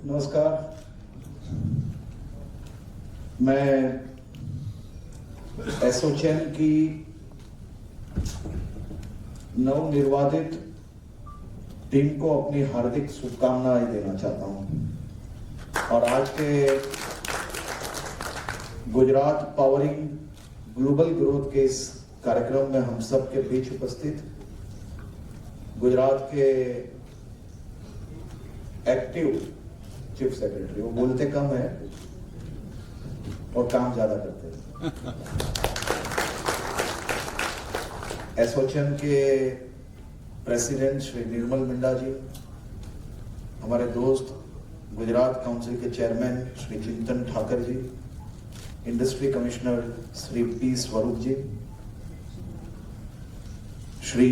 नमस्कार। मैं एसोचैम की नवनिर्वाचित टीम को अपनी हार्दिक शुभकामनाएं देना चाहता हूं और आज के गुजरात पावरिंग ग्लोबल ग्रोथ के इस कार्यक्रम में हम सब के बीच उपस्थित गुजरात के एक्टिव चीफ सेक्रेटरी, वो बोलते कम है और काम ज्यादा करते हैं, एसोचैम के प्रेसिडेंट श्री निर्मल मिंडा जी, हमारे दोस्त गुजरात काउंसिल के चेयरमैन श्री चिंतन ठाकर जी, इंडस्ट्री कमिश्नर श्री पी स्वरूप जी, श्री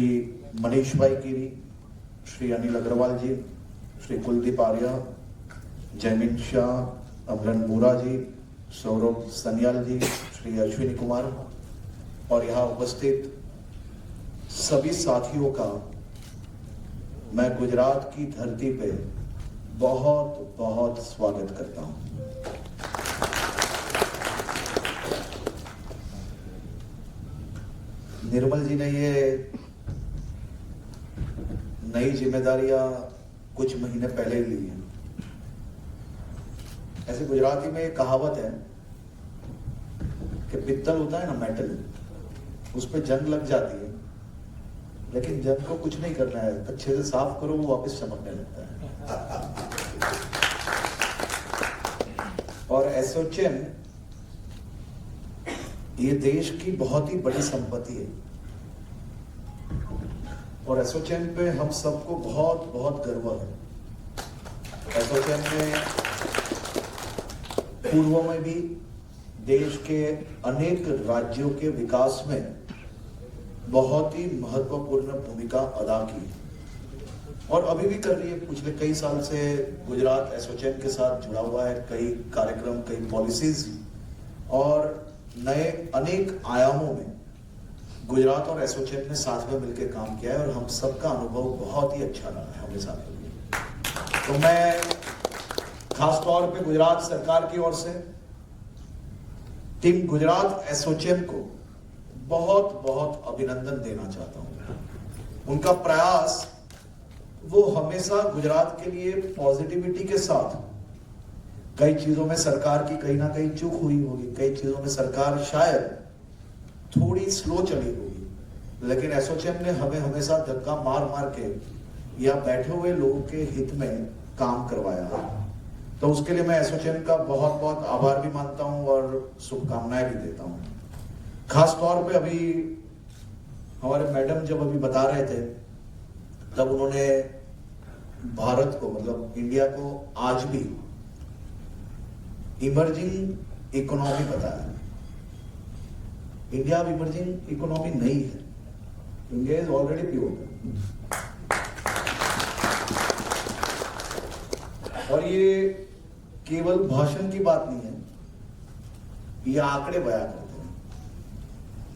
मनीष भाई गिरी, श्री अनिल अग्रवाल जी, श्री कुलदीप आर्या, जयमीन शाह, अमरन बोरा जी, सौरभ सन्याल जी, श्री अश्विनी कुमार और यहाँ उपस्थित सभी साथियों का मैं गुजरात की धरती पे बहुत बहुत स्वागत करता हूं। निर्मल जी ने ये नई जिम्मेदारियां कुछ महीने पहले ही ली है। ऐसे गुजराती में एक कहावत है कि पित्तल होता है ना, मेटल, उस पर जंग लग जाती है, लेकिन जंग को कुछ नहीं करना है, अच्छे से साफ करो, वो वापस चमकने लगता है। और एसोचैम ये देश की बहुत ही बड़ी संपत्ति है और एसोचैम पे हम सबको बहुत बहुत गर्व है। एसोचैम में पूर्व में भी देश के अनेक राज्यों के विकास में बहुत ही महत्वपूर्ण भूमिका अदा की और अभी भी कर रही है। पिछले कई साल से गुजरात एसोचैम के साथ जुड़ा हुआ है, कई कार्यक्रम, कई पॉलिसीज और नए अनेक आयामों में गुजरात और एसोचैम ने साथ में मिलकर काम किया है और हम सबका अनुभव बहुत ही अच्छा रहा है हमें साथ में। तो मैं खास तौर पे गुजरात सरकार की ओर से टीम गुजरात एसोचैम को बहुत बहुत अभिनंदन देना चाहता हूं। उनका प्रयास वो हमेशा गुजरात के लिए पॉजिटिविटी के साथ, कई चीजों में सरकार की कहीं ना कहीं चूक हुई होगी, कई चीजों में सरकार शायद थोड़ी स्लो चली होगी, लेकिन एसोचैम ने हमें हमेशा धक्का मार मार के या बैठे हुए लोगों के हित में काम करवाया। तो उसके लिए मैं एसोचैम का बहुत बहुत आभार भी मानता हूं और शुभकामनाएं भी देता हूं। खास तौर पे अभी हमारे मैडम जब अभी बता रहे थे तब उन्होंने भारत को, मतलब इंडिया को आज भी इमर्जिंग इकोनॉमी बताया। इंडिया अब इमर्जिंग इकोनॉमी नहीं है, इंडिया इज ऑलरेडी प्योर। और ये केवल भाषण की बात नहीं है, ये आंकड़े बयां करते हैं।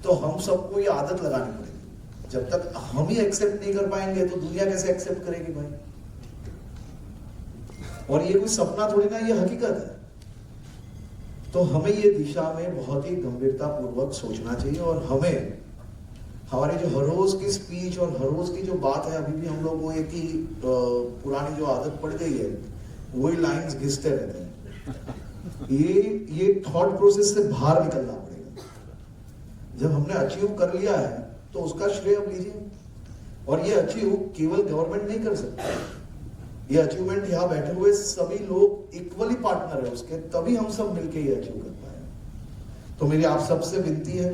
तो हम सबको ये आदत लगानी पड़ेगी। जब तक हम ही एक्सेप्ट नहीं कर पाएंगे तो दुनिया कैसे एक्सेप्ट करेगी भाई? और ये कोई सपना थोड़ी ना, ये हकीकत है। तो हमें ये दिशा में बहुत ही गंभीरता पूर्वक सोचना चाहिए और हमें हमारे जो हर रोज की स्पीच और हर रोज की जो बात है, अभी भी हम लोग वो एक ही पुरानी जो आदत पड़ गई है, वही लाइंस घिसते रहते हैं। ये थॉट प्रोसेस से बाहर निकलना पड़ेगा। जब हमने अचीव कर लिया है तो उसका श्रेय अब लीजिए। और ये अचीव केवल गवर्नमेंट नहीं कर सकता, ये अचीवमेंट यहाँ बैठे हुए सभी लोग इक्वली पार्टनर है उसके, तभी हम सब मिलकर ये अचीव कर पाए। तो मेरी आप सबसे विनती है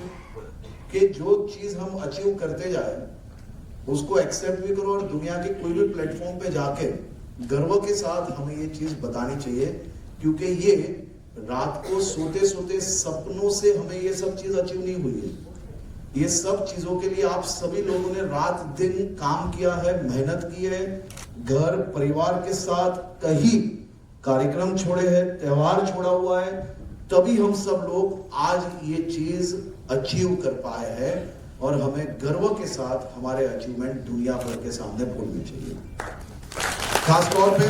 कि जो चीज हम अचीव करते जाए उसको एक्सेप्ट भी करो और दुनिया के कोई भी प्लेटफॉर्म पे जाके गर्व के साथ हमें ये चीज बतानी चाहिए, क्योंकि ये रात को सोते सोते सपनों से हमें ये सब चीज अचीव नहीं हुई है। ये सब चीजों के लिए आप सभी लोगों ने रात दिन काम किया है, मेहनत की है, घर परिवार के साथ कहीं कार्यक्रम छोड़े हैं, त्योहार छोड़ा हुआ है, तभी हम सब लोग आज ये चीज अचीव कर पाए हैं और हमें गर्व के साथ हमारे अचीवमेंट दुनिया भर के सामने बोलने चाहिए। खास तौर पे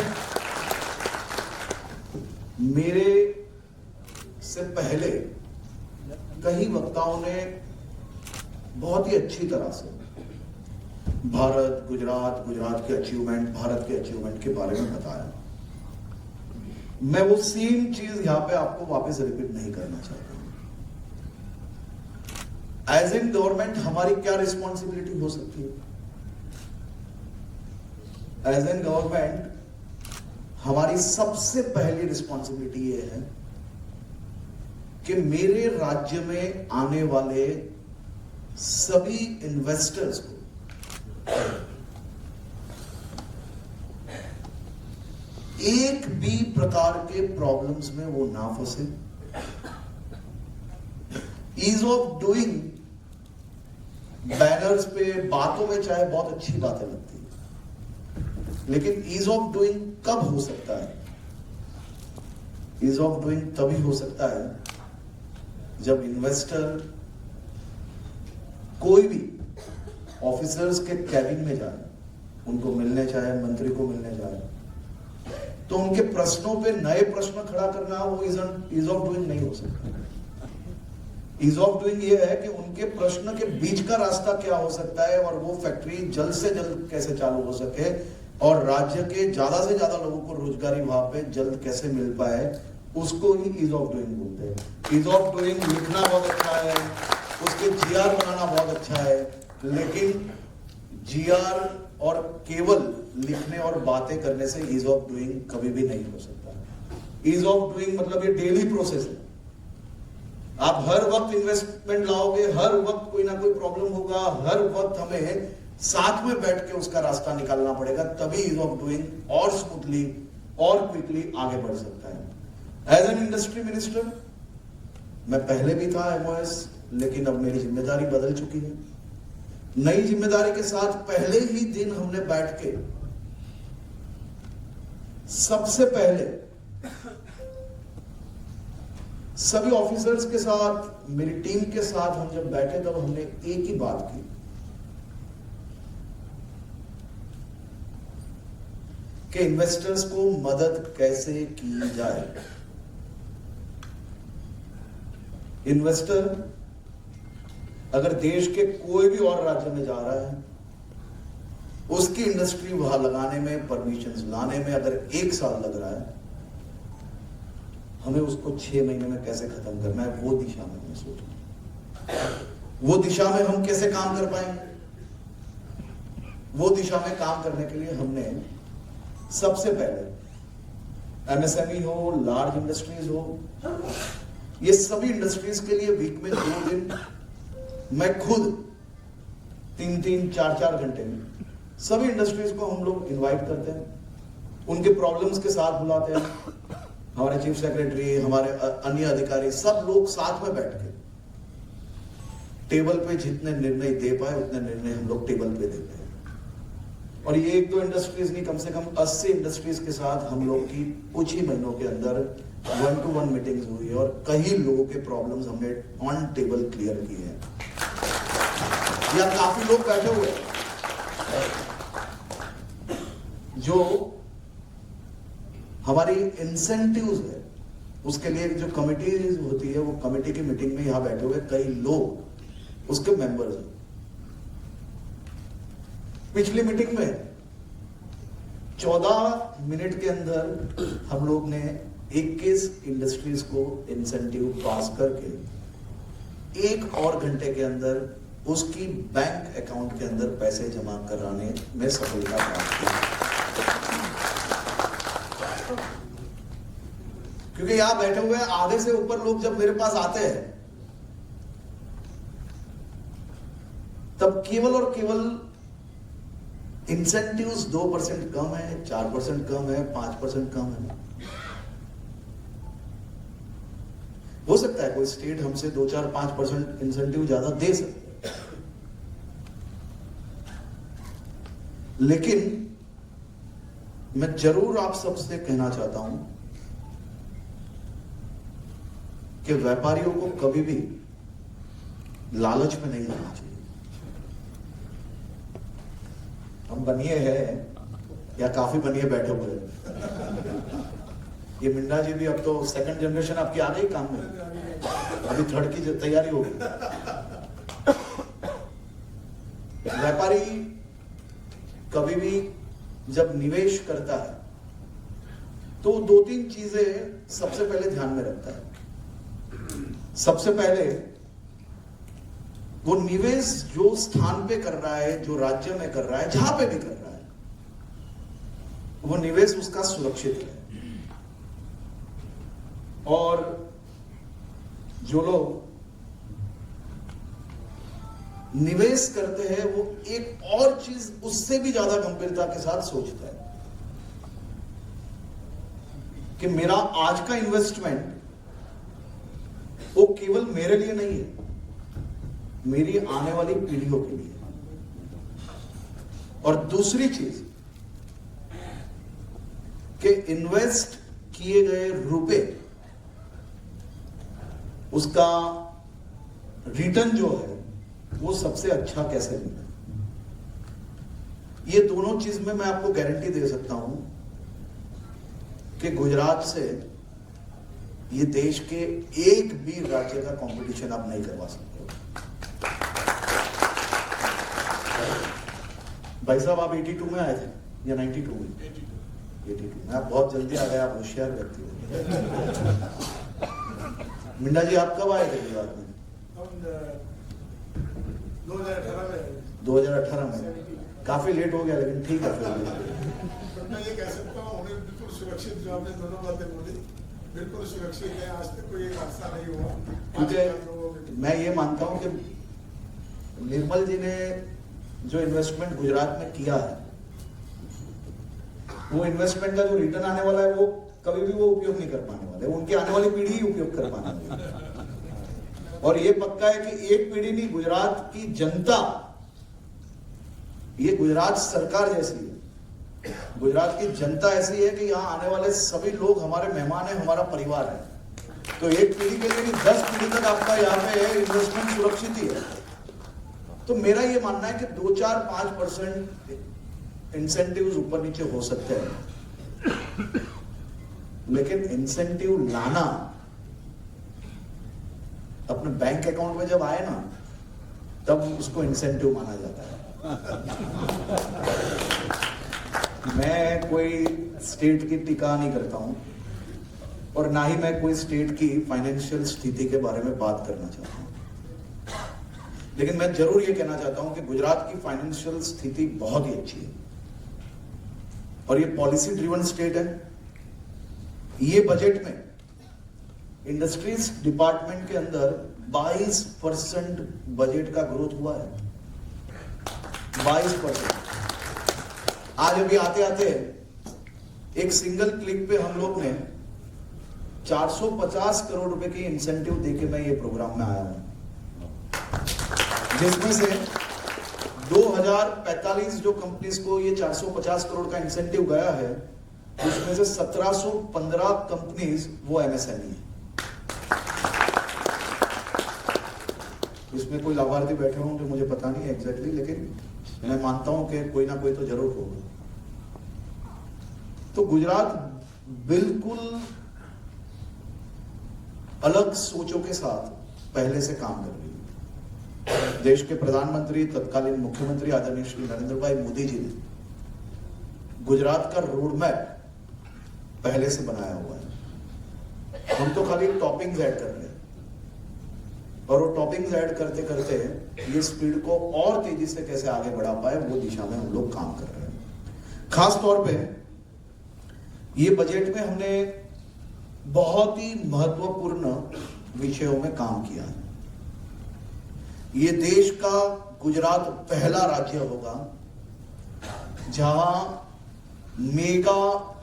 मेरे से पहले कई वक्ताओं ने बहुत ही अच्छी तरह से भारत, गुजरात के अचीवमेंट, भारत के अचीवमेंट के बारे में बताया। मैं वो सेम चीज यहां पे आपको वापस रिपीट नहीं करना चाहता। एज एन गवर्नमेंट हमारी क्या रिस्पॉन्सिबिलिटी हो सकती है? एज एन गवर्नमेंट हमारी सबसे पहली रिस्पॉन्सिबिलिटी ये है कि मेरे राज्य में आने वाले सभी इन्वेस्टर्स को एक भी प्रकार के प्रॉब्लम्स में वो ना फंसे। ईज ऑफ डूइंग बैनर्स पे, बातों में चाहे बहुत अच्छी बातें लगती है, लेकिन ईज ऑफ डूइंग कब हो सकता है? ईज ऑफ डूइंग तभी हो सकता है जब इन्वेस्टर कोई भी ऑफिसर्स के कैबिन में जाए, उनको मिलने चाहे, मंत्री को मिलने जाए, तो उनके प्रश्नों पे नए प्रश्न खड़ा करना वो ईज ऑफ डूइंग नहीं हो सकता। ईज ऑफ डूइंग ये है कि उनके प्रश्न के बीच का रास्ता क्या हो सकता है और वो फैक्ट्री जल्द से जल्द कैसे चालू हो सके और राज्य के ज्यादा से ज्यादा लोगों को रोजगारी वहां पे जल्द कैसे मिल पाए, उसको ही ईज ऑफ डूइंग बोलते हैं। ईज ऑफ डूइंग लिखना बहुत अच्छा है, उसके जीआर बनाना बहुत अच्छा है, लेकिन जीआर और केवल लिखने और बातें करने से ईज ऑफ डूइंग कभी भी नहीं हो सकता। ईज ऑफ डूइंग मतलब ये डेली प्रोसेस है। आप हर वक्त इन्वेस्टमेंट लाओगे, हर वक्त कोई ना कोई प्रॉब्लम होगा, हर वक्त हमें साथ में बैठ के उसका रास्ता निकालना पड़ेगा, तभी ईज ऑफ डूइंग और स्मूथली और क्विकली आगे बढ़ सकता है। एज एन इंडस्ट्री मिनिस्टर मैं पहले भी था एमओएस, लेकिन अब मेरी जिम्मेदारी बदल चुकी है। नई जिम्मेदारी के साथ पहले ही दिन हमने बैठ के सबसे पहले सभी ऑफिसर्स के साथ, मेरी टीम के साथ हम जब बैठे तब हमने एक ही बात की कि इन्वेस्टर्स को मदद कैसे की जाए। इन्वेस्टर अगर देश के कोई भी और राज्य में जा रहा है, उसकी इंडस्ट्री वहां लगाने में, परमिशंस लाने में अगर 1 साल लग रहा है, हमें उसको 6 महीने में कैसे खत्म करना है, वो दिशा में हमें सोचना। वो दिशा में हम कैसे काम कर पाएंगे, वो दिशा में काम करने के लिए हमने सबसे पहले एमएसएमई हो, लार्ज इंडस्ट्रीज हो, ये सभी इंडस्ट्रीज के लिए वीक में 2 दिन मैं खुद 3-3, 4-4 घंटे में सभी इंडस्ट्रीज को हम लोग इनवाइट करते हैं, उनके प्रॉब्लम्स के साथ बुलाते हैं। हमारे चीफ सेक्रेटरी, हमारे अन्य अधिकारी, सब लोग साथ में बैठ के टेबल पे जितने निर्णय दे पाए उतने निर्णय हम लोग टेबल पे देते हैं। और ये 1-2 इंडस्ट्रीज नहीं, कम से कम 80 इंडस्ट्रीज के साथ हम लोग की कुछ ही महीनों के अंदर 1-to-1 मीटिंग्स हुई और कई लोगों के प्रॉब्लम्स हमने ऑन टेबल क्लियर किए हैं। या काफी लोग बैठे हुए जो हमारी इंसेंटिव्स है, उसके लिए जो कमिटी होती है, वो कमिटी की मीटिंग में यहां बैठे हुए कई लोग उसके मेंबर्स हैं। पिछली मीटिंग में 14 मिनट के अंदर हम लोग ने 21 इंडस्ट्रीज को इंसेंटिव पास करके 1 और घंटे के अंदर उसकी बैंक अकाउंट के अंदर पैसे जमा कराने में सफलता प्राप्त की। क्योंकि यहां बैठे हुए आधे से ऊपर लोग जब मेरे पास आते हैं, तब केवल और केवल इंसेंटिव्स 2% कम है, 4% कम है, 5% कम है। हो सकता है कोई स्टेट हमसे 2-4-5% इंसेंटिव ज्यादा दे सकते, लेकिन मैं जरूर आप सबसे कहना चाहता हूं कि व्यापारियों को कभी भी लालच में नहीं रहना चाहिए। हम बनिए हैं या काफी बनिए बैठे हुए हैं, ये मिंडा जी भी अब तो सेकंड जनरेशन आपकी आ गई काम में, अभी थर्ड की तैयारी होगी। व्यापारी कभी भी जब निवेश करता है तो 2-3 चीजें सबसे पहले ध्यान में रखता है। सबसे पहले वो निवेश जो स्थान पे कर रहा है, जो राज्य में कर रहा है, जहां पे भी कर रहा है, वो निवेश उसका सुरक्षित है। और जो लोग निवेश करते हैं वो एक और चीज उससे भी ज्यादा गंभीरता के साथ सोचता है कि मेरा आज का इन्वेस्टमेंट वो केवल मेरे लिए नहीं है, मेरी आने वाली पीढ़ियों के लिए। और दूसरी चीज कि इन्वेस्ट किए गए रुपए, उसका रिटर्न जो है वो सबसे अच्छा कैसे मिले। ये दोनों चीज में मैं आपको गारंटी दे सकता हूं कि गुजरात से ये देश के एक भी राज्य का कंपटीशन आप नहीं करवा सकते हो। भाई साहब आप 82 में आए थे या 92 में? 82 में। आप बहुत जल्दी आ गए, आप होशियार व्यक्ति हो। मिंडा जी आप कब आए थे गुजरात में? 2018 में। काफी लेट हो गया लेकिन ठीक है। फिर मैं ये कह सकता हूँ उन्हें बिल्कुल सुरक्षित, जो आपने दोनों बातें बोली बिल्कुल सुरक्षित है। आज तक कोई हादसा नहीं हुआ। क्योंकि मैं ये मानता हूं कि निर्मल जी ने जो इन्वेस्टमेंट गुजरात में किया है, वो इन्वेस्टमेंट का जो रिटर्न आने वाला है वो कभी भी वो उपयोग नहीं कर पाने वाले, उनकी आने वाली पीढ़ी ही उपयोग कर पाने वाली है। और ये पक्का है कि एक पीढ़ी नहीं, गुजरात की जनता, ये गुजरात सरकार जैसी है, गुजरात की जनता ऐसी है कि यहाँ आने वाले सभी लोग हमारे मेहमान हैं, हमारा परिवार है। तो एक पीढ़ी के लिए नहीं, 10 पीढ़ी तक आपका यहाँ पे इन्वेस्टमेंट सुरक्षित ही है। तो मेरा ये मानना है कि 2-4-5% इंसेंटिव्स ऊपर नीचे हो सकते हैं, लेकिन इंसेंटिव लाना अपने बैंक अकाउंट में जब आए ना, तब उसको इंसेंटिव माना जाता है। मैं कोई स्टेट की टीका नहीं करता हूं और ना ही मैं कोई स्टेट की फाइनेंशियल स्थिति के बारे में बात करना चाहता हूं, लेकिन मैं जरूर ये कहना चाहता हूं कि गुजरात की फाइनेंशियल स्थिति बहुत ही अच्छी है और ये पॉलिसी ड्रिवन स्टेट है। ये बजट में इंडस्ट्रीज डिपार्टमेंट के अंदर 22% बजट का ग्रोथ हुआ है। 22%। आज अभी आते आते एक सिंगल क्लिक पे हम लोग ने 450 करोड़ रुपए की इंसेंटिव देके मैं ये प्रोग्राम में आया हूं, जिसमें से 2045 जो कंपनीज को ये 450 करोड़ का इंसेंटिव गया है, उसमें से 1715 कंपनीज वो एमएसएमई है। इसमें कोई लाभार्थी बैठे होंगे मुझे पता नहीं है एग्जैक्टली, लेकिन मैं मानता हूं कि कोई ना कोई तो जरूर होगा। तो गुजरात बिल्कुल अलग सोचों के साथ पहले से काम कर रही है। देश के प्रधानमंत्री, तत्कालीन मुख्यमंत्री आदरणीय श्री नरेंद्र भाई मोदी जी ने गुजरात का रोड मैप पहले से बनाया हुआ है। हम तो खाली टॉपिंग्स ऐड कर रहे हैं और वो टॉपिंग्स ऐड करते करते ये स्पीड को और तेजी से कैसे आगे बढ़ा पाए, वो दिशा में हम लोग काम कर रहे हैं। खास तौर पे ये बजट में हमने बहुत ही महत्वपूर्ण विषयों में काम किया है। ये देश का गुजरात पहला राज्य होगा जहां मेगा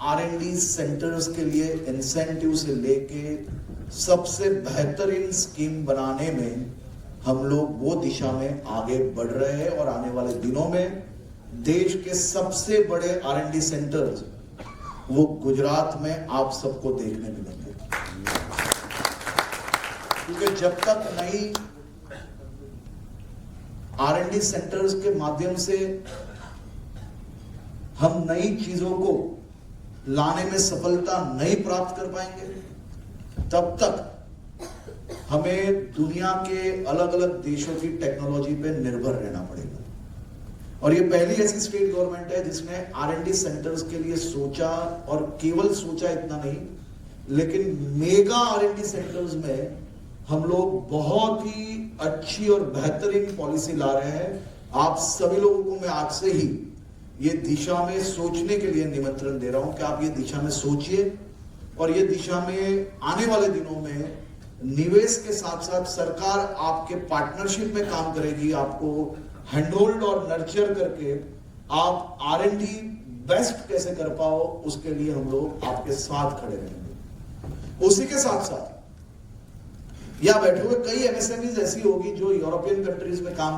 R&D सेंटर्स के लिए इंसेंटिव से लेके सबसे बेहतरीन स्कीम बनाने में हम लोग वो दिशा में आगे बढ़ रहे हैं और आने वाले दिनों में देश के सबसे बड़े R&D सेंटर्स वो गुजरात में आप सबको देखने मिलेंगे। क्योंकि जब तक नई R&D सेंटर्स के माध्यम से हम नई चीजों को लाने में सफलता नहीं प्राप्त कर पाएंगे, तब तक हमें दुनिया के अलग अलग देशों की टेक्नोलॉजी पे निर्भर रहना पड़ेगा। और ये पहली ऐसी स्टेट गवर्नमेंट है जिसने R&D सेंटर्स के लिए सोचा, और केवल सोचा इतना नहीं, लेकिन मेगा R&D सेंटर्स में हम लोग बहुत ही अच्छी और बेहतरीन पॉलिसी ला रहे हैं। आप सभी लोगों को मैं आज से ही ये दिशा में सोचने के लिए निमंत्रण दे रहा हूं कि आप ये दिशा में सोचिए, और ये दिशा में आने वाले दिनों में निवेश के साथ साथ सरकार आपके पार्टनरशिप में काम करेगी। आपको हैंडहोल्ड और नर्चर करके आप R&D बेस्ट कैसे कर पाओ, उसके लिए हम लोग आपके साथ खड़े रहेंगे। उसी के साथ साथ या बैठे हुए कई MSMEs ऐसी होगी जो यूरोपियन कंट्रीज में काम,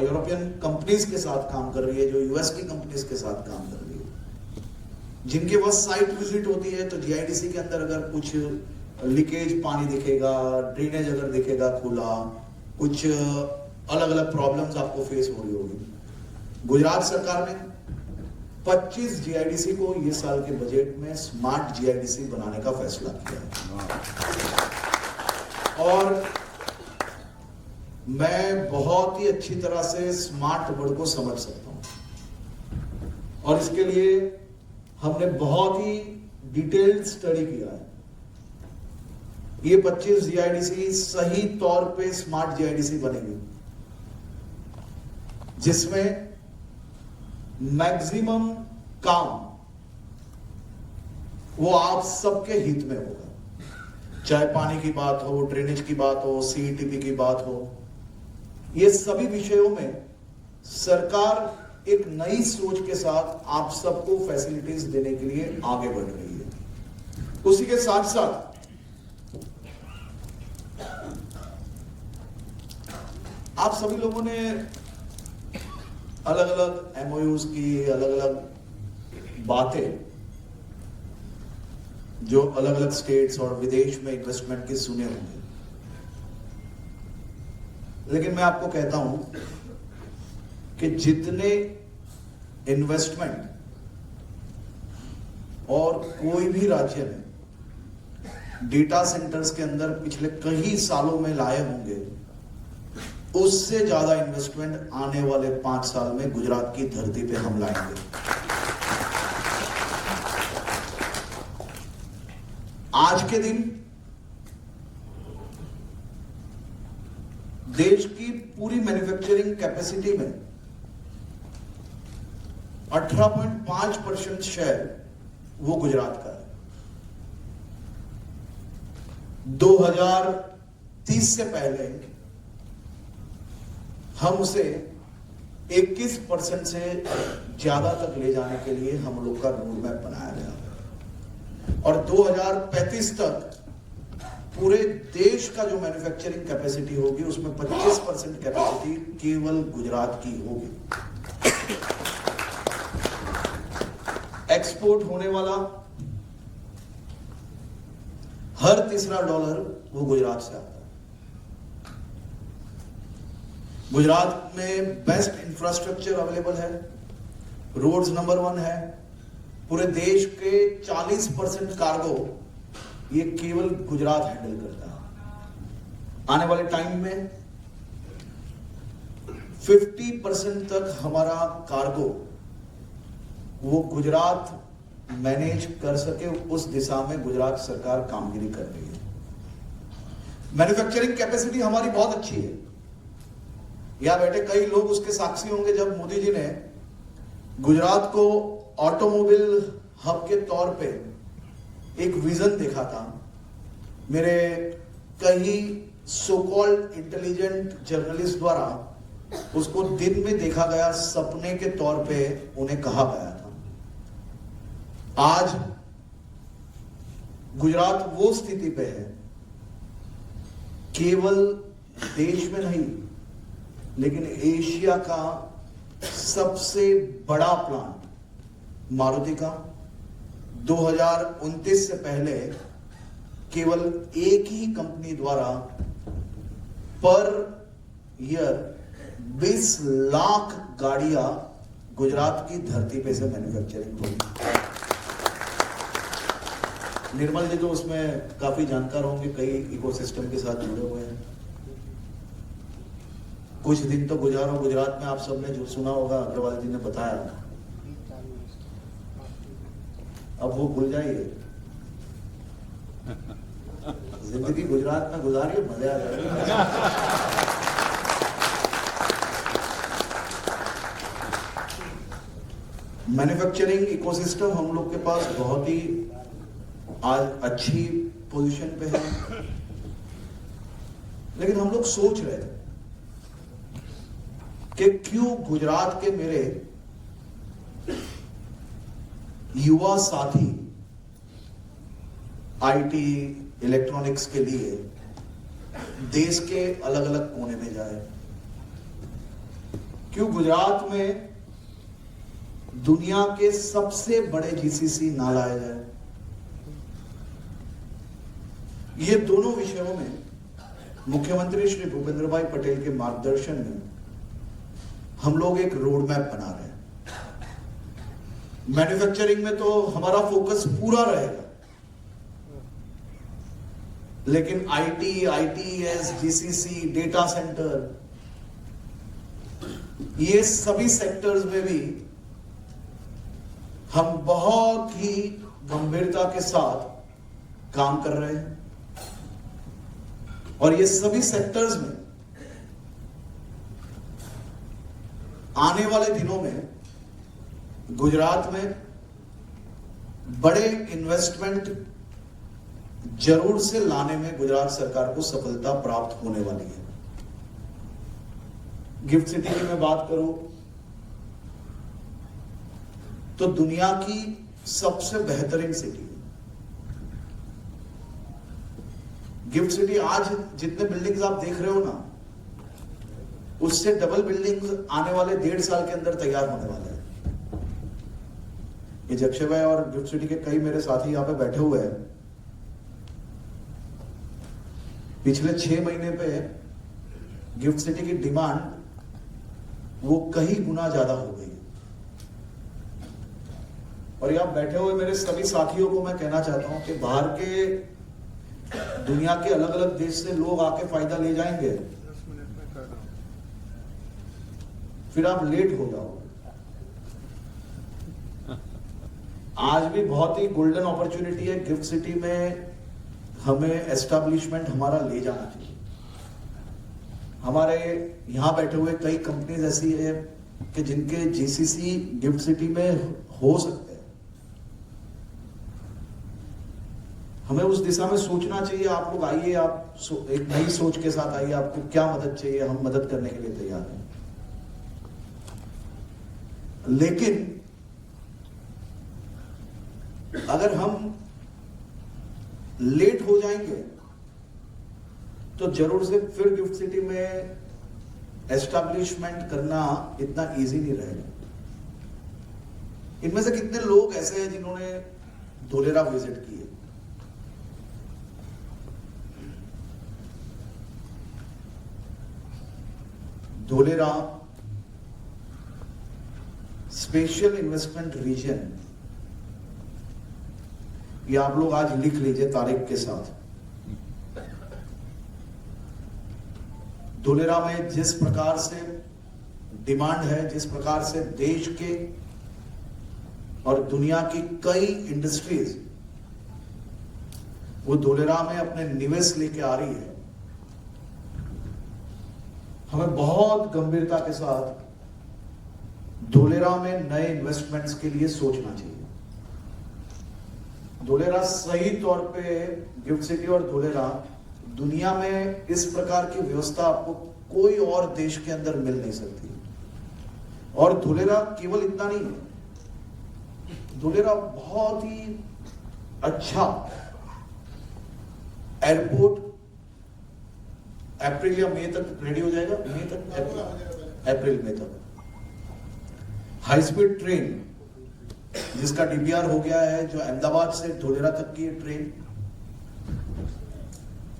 यूरोपियन कंपनीज के साथ काम कर रही है, जो US की कंपनीज के साथ काम कर रही है, जिनके पास साइट विजिट होती है तो GIDC के अंदर अगर कुछ लीकेज पानी दिखेगा, ड्रेनेज अगर दिखेगा खुला, कुछ अलग अलग प्रॉब्लम्स आपको फेस हो रही होगी। गुजरात सरकार ने 25 GIDC को ये साल के बजट में स्मार्ट GIDC बनाने का फैसला किया है। और मैं बहुत ही अच्छी तरह से स्मार्ट वर्ड को समझ सकता हूं, और इसके लिए हमने बहुत ही डिटेल्ड स्टडी किया है। ये 25 GIDC सही तौर पे स्मार्ट GIDC बनेगी, जिसमें मैक्सिमम काम वो आप सबके हित में होगा। चाहे पानी की बात हो, ड्रेनेज की बात हो, CETP की बात हो, ये सभी विषयों में सरकार एक नई सोच के साथ आप सबको फैसिलिटीज देने के लिए आगे बढ़ रही है। उसी के साथ साथ आप सभी लोगों ने अलग अलग MOUs की, अलग अलग बातें जो अलग अलग स्टेट्स और विदेश में इन्वेस्टमेंट के सुने होंगे, लेकिन मैं आपको कहता हूं कि जितने इन्वेस्टमेंट और कोई भी राज्य में डेटा सेंटर्स के अंदर पिछले कई सालों में लाए होंगे, उससे ज्यादा इन्वेस्टमेंट आने वाले 5 साल में गुजरात की धरती पे हम लाएंगे। आज के दिन देश की पूरी मैन्युफैक्चरिंग कैपेसिटी में 18.5% शेयर वो गुजरात का है। 2030 से पहले हम उसे 21% से ज्यादा तक ले जाने के लिए हम लोग का रोड मैप बनाया गया है, और 2035 तक पूरे देश का जो मैन्युफैक्चरिंग कैपेसिटी होगी उसमें 25% कैपेसिटी केवल गुजरात की होगी। एक्सपोर्ट होने वाला हर तीसरा डॉलर वो गुजरात से आता है। गुजरात में बेस्ट इंफ्रास्ट्रक्चर अवेलेबल है, रोड्स नंबर 1 है। पूरे देश के 40% कार्गो ये केवल गुजरात हैंडल करता है। आने वाले टाइम में 50% तक हमारा कार्गो वो गुजरात मैनेज कर सके, उस दिशा में गुजरात सरकार कामगिरी कर रही है। मैन्युफैक्चरिंग कैपेसिटी हमारी बहुत अच्छी है। यहां बैठे कई लोग उसके साक्षी होंगे जब मोदी जी ने गुजरात को ऑटोमोबाइल हब के तौर पे एक विजन देखा था। मेरे कई सो कॉल्ड इंटेलिजेंट जर्नलिस्ट द्वारा उसको दिन में देखा गया सपने के तौर पे उन्हें कहा गया था। आज गुजरात वो स्थिति पे है, केवल देश में नहीं लेकिन एशिया का सबसे बड़ा प्लांट मारुति का 2029 से पहले केवल एक ही कंपनी द्वारा पर ईयर 20 लाख गाड़ियां गुजरात की धरती पे से मैन्युफैक्चरिंग होगी। निर्मल जी तो उसमें काफी जानकार होंगे, कई इकोसिस्टम के साथ जुड़े हुए हैं। कुछ दिन तो गुजारा गुजरात में, आप सबने जो सुना होगा, अग्रवाल जी ने बताया, अब वो भूल जाइए। जिंदगी गुजरात में गुजारिए, मजा आ जाएगा। मैन्युफैक्चरिंग इकोसिस्टम हम लोग के पास बहुत ही आज अच्छी पोजीशन पे है, लेकिन हम लोग सोच रहे थे कि क्यों गुजरात के मेरे युवा साथी आईटी इलेक्ट्रॉनिक्स के लिए देश के अलग अलग कोने में जाए, क्यों गुजरात में दुनिया के सबसे बड़े जीसीसी ना लाया जाए। ये दोनों विषयों में मुख्यमंत्री श्री भूपेंद्र भाई पटेल के मार्गदर्शन में हम लोग एक रोड मैप बना रहे हैं। मैन्युफैक्चरिंग में तो हमारा फोकस पूरा रहेगा, लेकिन IT, ITS, GCC, data centre, ये सभी सेक्टर्स में भी हम बहुत ही गंभीरता के साथ काम कर रहे हैं। और ये सभी सेक्टर्स में आने वाले दिनों में गुजरात में बड़े इन्वेस्टमेंट जरूर से लाने में गुजरात सरकार को सफलता प्राप्त होने वाली है। गिफ्ट सिटी की मैं बात करूं तो दुनिया की सबसे बेहतरीन सिटी है गिफ्ट सिटी। आज जितने बिल्डिंग्स आप देख रहे हो ना, उससे डबल बिल्डिंग्स आने वाले 1.5 साल के अंदर तैयार होने वाले हैं। ये जक्षय भाई और गिफ्ट सिटी के कई मेरे साथी यहां पे बैठे हुए हैं। पिछले 6 महीने पे गिफ्ट सिटी की डिमांड वो कई गुना ज्यादा हो गई। और यहां बैठे हुए मेरे सभी साथियों को मैं कहना चाहता हूं कि बाहर के दुनिया के अलग अलग देश से लोग आके फायदा ले जाएंगे, फिर आप लेट हो जाओगे। आज भी बहुत ही गोल्डन अपॉर्चुनिटी है गिफ्ट सिटी में, हमें एस्टैब्लिशमेंट हमारा ले जाना चाहिए। हमारे यहां बैठे हुए कई कंपनीज ऐसी है कि जिनके जीसीसी गिफ्ट सिटी में हो सकते हैं। हमें उस दिशा में सोचना चाहिए। आप लोग आइए, आप एक नई सोच के साथ आइए, आपको क्या मदद चाहिए, हम मदद करने के लिए तैयार हैं। लेकिन अगर हम लेट हो जाएंगे तो जरूर से फिर गिफ्ट सिटी में एस्टैब्लिशमेंट करना इतना इजी नहीं रहेगा। इनमें से कितने लोग ऐसे हैं जिन्होंने धोलेरा विजिट किए? धोलेरा स्पेशल इन्वेस्टमेंट रीजन, ये आप लोग आज लिख लीजिए तारीख के साथ। धोलेरा में जिस प्रकार से डिमांड है, जिस प्रकार से देश के और दुनिया की कई इंडस्ट्रीज वो धोलेरा में अपने निवेश लेके आ रही है, हमें बहुत गंभीरता के साथ धोलेरा में नए इन्वेस्टमेंट्स के लिए सोचना चाहिए। धोलेरा सही तौर पे गिफ्ट सिटी और धोलेरा दुनिया में इस प्रकार की व्यवस्था आपको कोई और देश के अंदर मिल नहीं सकती। और धोलेरा केवल इतना नहीं है, धोलेरा बहुत ही अच्छा एयरपोर्ट अप्रैल या मई तक रेडी हो जाएगा। मई तक, अप्रैल मई तक हाई स्पीड ट्रेन जिसका डीबीआर हो गया है, जो अहमदाबाद से धोलेरा तक की ट्रेन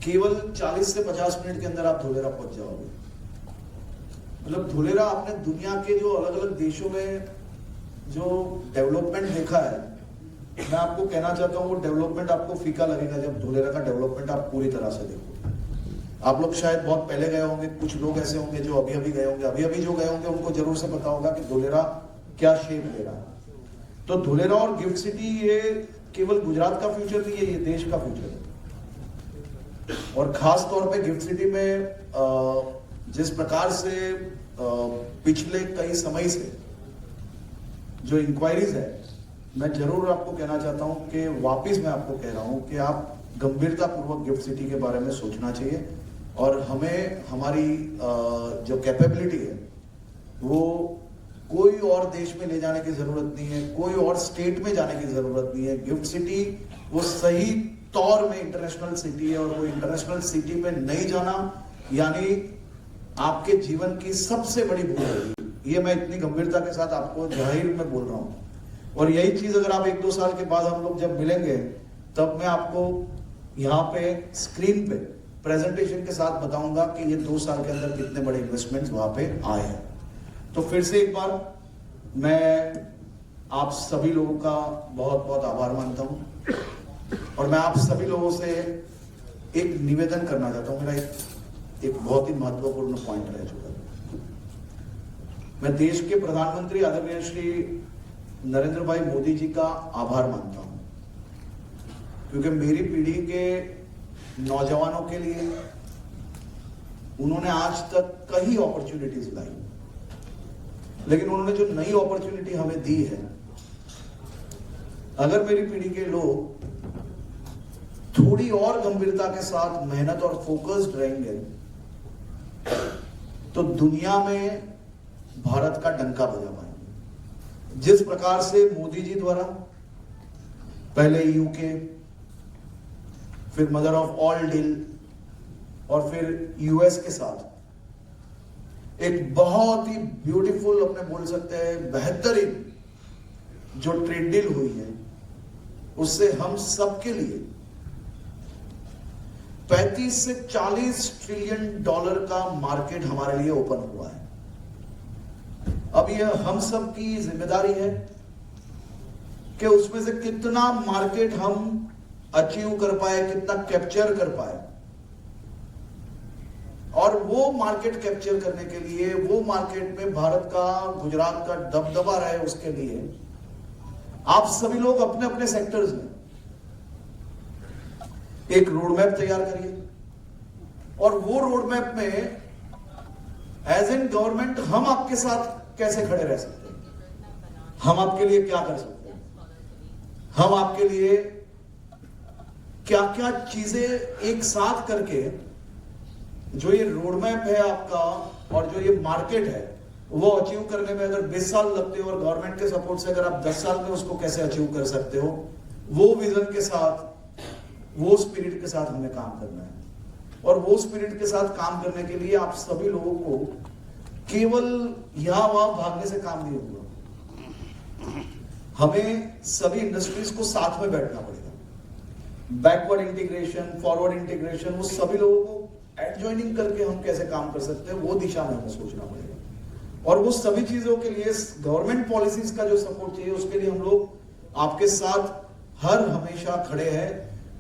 केवल 40 से 50 मिनट के अंदर आप धोलेरा पहुंच जाओगे। मतलब धोलेरा आपने दुनिया के जो अलग अलग देशों में जो डेवलपमेंट देखा है, मैं आपको कहना चाहता हूँ वो डेवलपमेंट आपको फीका लगेगा जब धुलेरा का डेवलपमेंट आप पूरी तरह से देखो। आप लोग शायद बहुत पहले गए होंगे, कुछ लोग ऐसे होंगे जो अभी अभी गए होंगे, अभी अभी जो गए होंगे उनको जरूर से पता होगा कि धुलेरा क्या शेप ले रहा है। तो धुलेरा और गिफ्ट सिटी ये केवल गुजरात का फ्यूचर नहीं है, ये देश का फ्यूचर है। और खास तौर पे गिफ्ट सिटी में जिस प्रकार से पिछले कई समय से जो इंक्वायरीज है, मैं जरूर आपको कहना चाहता हूं कि वापिस मैं आपको कह रहा हूं कि आप गंभीरता पूर्वक गिफ्ट सिटी के बारे में सोचना चाहिए। और हमें हमारी जो कैपेबिलिटी है वो कोई और देश में ले जाने की जरूरत नहीं है, कोई और स्टेट में जाने की जरूरत नहीं है। गिफ्ट सिटी वो सही तौर में इंटरनेशनल सिटी है, और वो इंटरनेशनल सिटी में नहीं जाना यानी आपके जीवन की सबसे बड़ी भूल है। ये मैं इतनी गंभीरता के साथ आपको जाहिर में बोल रहा हूं। और यही चीज अगर आप 1-2 साल के बाद हम लोग जब मिलेंगे तब मैं आपको यहाँ पे स्क्रीन पे प्रेजेंटेशन के साथ बताऊंगा कि ये 2 साल के अंदर कितने बड़े इन्वेस्टमेंट्स वहां पे आए हैं। तो फिर से एक बार मैं आप सभी लोगों का बहुत बहुत आभार मानता हूं, और मैं आप सभी लोगों से एक निवेदन करना चाहता हूं। मेरा एक बहुत ही महत्वपूर्ण पॉइंट रह चुका है। मैं देश के प्रधानमंत्री आदरणीय श्री नरेंद्र भाई मोदी जी का आभार मानता हूं, क्योंकि मेरी पीढ़ी के नौजवानों के लिए उन्होंने आज तक कई अपॉर्चुनिटीज लाई, लेकिन उन्होंने जो नई अपॉर्चुनिटी हमें दी है, अगर मेरी पीढ़ी के लोग थोड़ी और गंभीरता के साथ मेहनत और फोकस्ड रहेंगे तो दुनिया में भारत का डंका बजा पाएंगे। जिस प्रकार से मोदी जी द्वारा पहले यूके, फिर मदर ऑफ ऑल डील, और फिर यूएस के साथ एक बहुत ही ब्यूटीफुल, अपने बोल सकते हैं बेहतरीन जो ट्रेड डील हुई है, उससे हम सबके लिए 35 से 40 ट्रिलियन डॉलर का मार्केट हमारे लिए ओपन हुआ है। अब यह हम सब की जिम्मेदारी है कि उसमें से कितना मार्केट हम अचीव कर पाए, कितना कैप्चर कर पाए। और वो मार्केट कैप्चर करने के लिए, वो मार्केट में भारत का, गुजरात का दबदबा रहे, उसके लिए आप सभी लोग अपने अपने सेक्टर्स में एक रोड मैप तैयार करिए, और वो रोड मैप में एज एन गवर्नमेंट हम आपके साथ कैसे खड़े रह सकते हैं, हम आपके लिए क्या कर सकते हैं, हम आपके लिए क्या क्या चीजें एक साथ करके जो ये रोड मैप है आपका और जो ये मार्केट है वो अचीव करने में अगर 20 साल लगते हो, और गवर्नमेंट के सपोर्ट से अगर आप 10 साल में उसको कैसे अचीव कर सकते हो, वो विजन के साथ, वो स्पिरिट के साथ हमें काम करना है। और वो स्पिरिट के साथ काम करने के लिए आप सभी लोगों को केवल यहां वहां भागने से काम नहीं होगा। हमें सभी इंडस्ट्रीज को साथ में बैठना पड़ेगा। बैकवर्ड इंटीग्रेशन, फॉरवर्ड इंटीग्रेशन, वो सभी लोगों को एडजॉइनिंग करके हम कैसे काम कर सकते हैं, वो दिशा में हमें सोचना पड़ेगा। और वो सभी चीजों के लिए गवर्नमेंट पॉलिसीज का जो सपोर्ट चाहिए, उसके लिए हम लोग आपके साथ हर हमेशा खड़े हैं।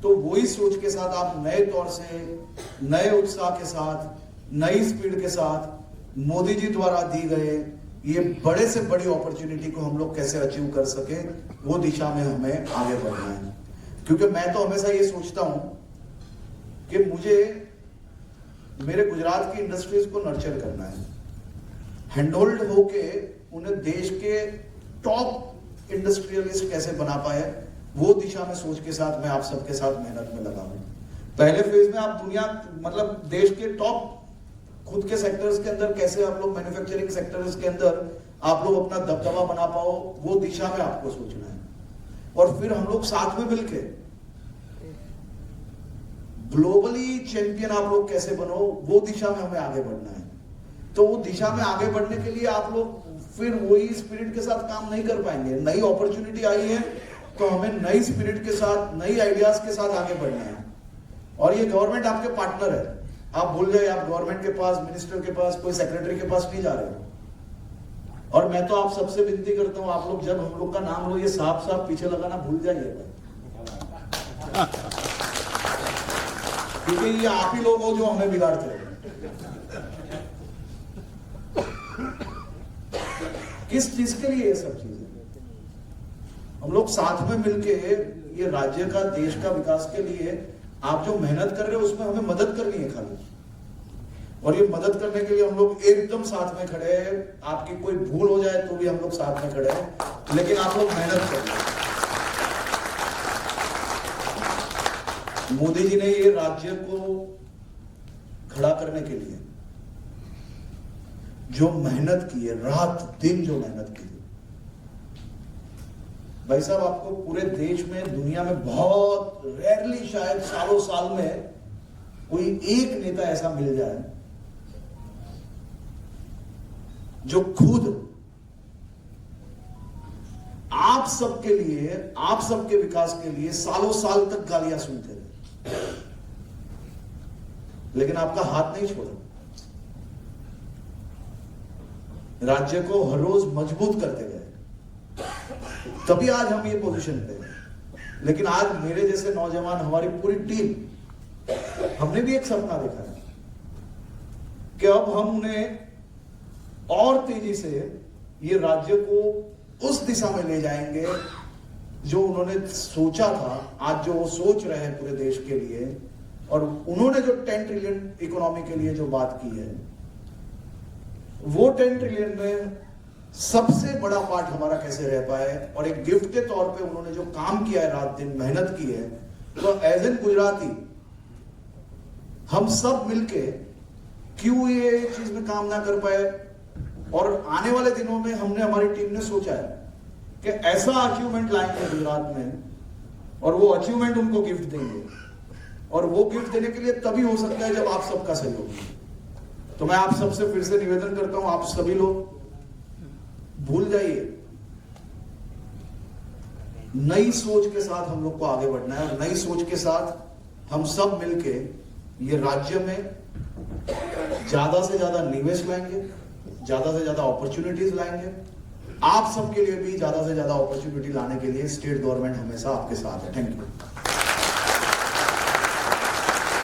तो वही सोच के साथ आप नए तौर से, नए उत्साह के साथ, नई स्पीड के साथ मोदी जी द्वारा दी गए ये बड़े से बड़ी अपॉर्चुनिटी को हम लोग कैसे अचीव कर सके, वो दिशा में हमें आगे बढ़ना है। क्योंकि मैं तो हमेशा ये सोचता हूं कि मुझे मेरे गुजरात की इंडस्ट्रीज को नर्चर करना है, हैंडहोल्ड होके उन्हें देश के टॉप इंडस्ट्रियलिस्ट कैसे बना पाए, वो दिशा में सोच के साथ मैं आप सबके साथ मेहनत में लगा हूं। पहले फेज में आप दुनिया, मतलब देश के टॉप खुद के सेक्टर्स के अंदर कैसे आप लोग, मैन्युफैक्चरिंग सेक्टर्स के अंदर आप लोग अपना दबदबा बना पाओ, वो दिशा में आपको सोचना है। और फिर हम लोग साथ में मिलके ग्लोबली चैंपियन आप लोग कैसे बनो, वो दिशा में हमें आगे बढ़ना है। तो वो दिशा में आगे बढ़ने के लिए आप लोग फिर वही स्पिरिट के साथ काम नहीं कर पाएंगे। नई अपॉर्चुनिटी आई है तो हमें नई स्पिरिट के साथ, नई आइडियाज के साथ आगे बढ़ना है। और ये गवर्नमेंट आपके पार्टनर है। आप भूल गए, आप गवर्नमेंट के पास, मिनिस्टर के पास, कोई सेक्रेटरी के पास नहीं जा रहे हो। और मैं तो आप सबसे विनती करता हूं, आप लोग जब हम लोग का नाम लो, ये साफ साफ पीछे लगाना भूल जाइएगा, क्योंकि ये आप ही लोग हो जो हमें बिगाड़ते हो। किस चीज के लिए ये सब चीजें? हम लोग साथ में मिलके ये राज्य का, देश का विकास के लिए आप जो मेहनत कर रहे हो उसमें हमें मदद करनी है खाली, और ये मदद करने के लिए हम लोग एकदम साथ में खड़े हैं। आपकी कोई भूल हो जाए तो भी हम लोग साथ में खड़े हैं, लेकिन आप लोग मेहनत करें। मोदी जी ने ये राज्य को खड़ा करने के लिए जो मेहनत की है, रात दिन जो मेहनत की है, भाई साहब, आपको पूरे देश में, दुनिया में बहुत रेयरली, शायद सालों साल में कोई एक नेता ऐसा मिल जाए जो खुद आप सबके लिए, आप सबके विकास के लिए सालों साल तक गालियां सुनते रहे, लेकिन आपका हाथ नहीं छोड़ा, राज्य को हर रोज मजबूत करते गए, तभी आज हम ये पोजीशन पे हैं। लेकिन आज मेरे जैसे नौजवान, हमारी पूरी टीम, हमने भी एक सपना देखा है कि अब हम उन्हें और तेजी से ये राज्य को उस दिशा में ले जाएंगे जो उन्होंने सोचा था। आज जो वो सोच रहे हैं पूरे देश के लिए, और उन्होंने जो 10 ट्रिलियन इकोनॉमी के लिए जो बात की है, वो 10 ट्रिलियन में सबसे बड़ा पार्ट हमारा कैसे रह पाए, और एक गिफ्ट के तौर पे उन्होंने जो काम किया है, रात दिन मेहनत की है, तो एज एन गुजराती हम सब मिलके क्यों ये चीज में काम ना कर पाए। और आने वाले दिनों में हमने, हमारी टीम ने सोचा है कि ऐसा अचीवमेंट लाएंगे गुजरात में, और वो अचीवमेंट उनको गिफ्ट देंगे, और वो गिफ्ट देने के लिए तभी हो सकता है जब आप सबका सहयोग हो। तो मैं आप सबसे फिर से निवेदन करता हूं, आप सभी लोग भूल जाइए, नई सोच के साथ हम लोग को आगे बढ़ना है, और नई सोच के साथ हम सब मिलके ये राज्य में ज्यादा से ज्यादा निवेश लाएंगे, ज्यादा से ज्यादा अपॉर्चुनिटीज लाएंगे। आप सबके लिए भी ज्यादा से ज्यादा अपॉर्चुनिटी लाने के लिए स्टेट गवर्नमेंट हमेशा आपके साथ है। Thank you.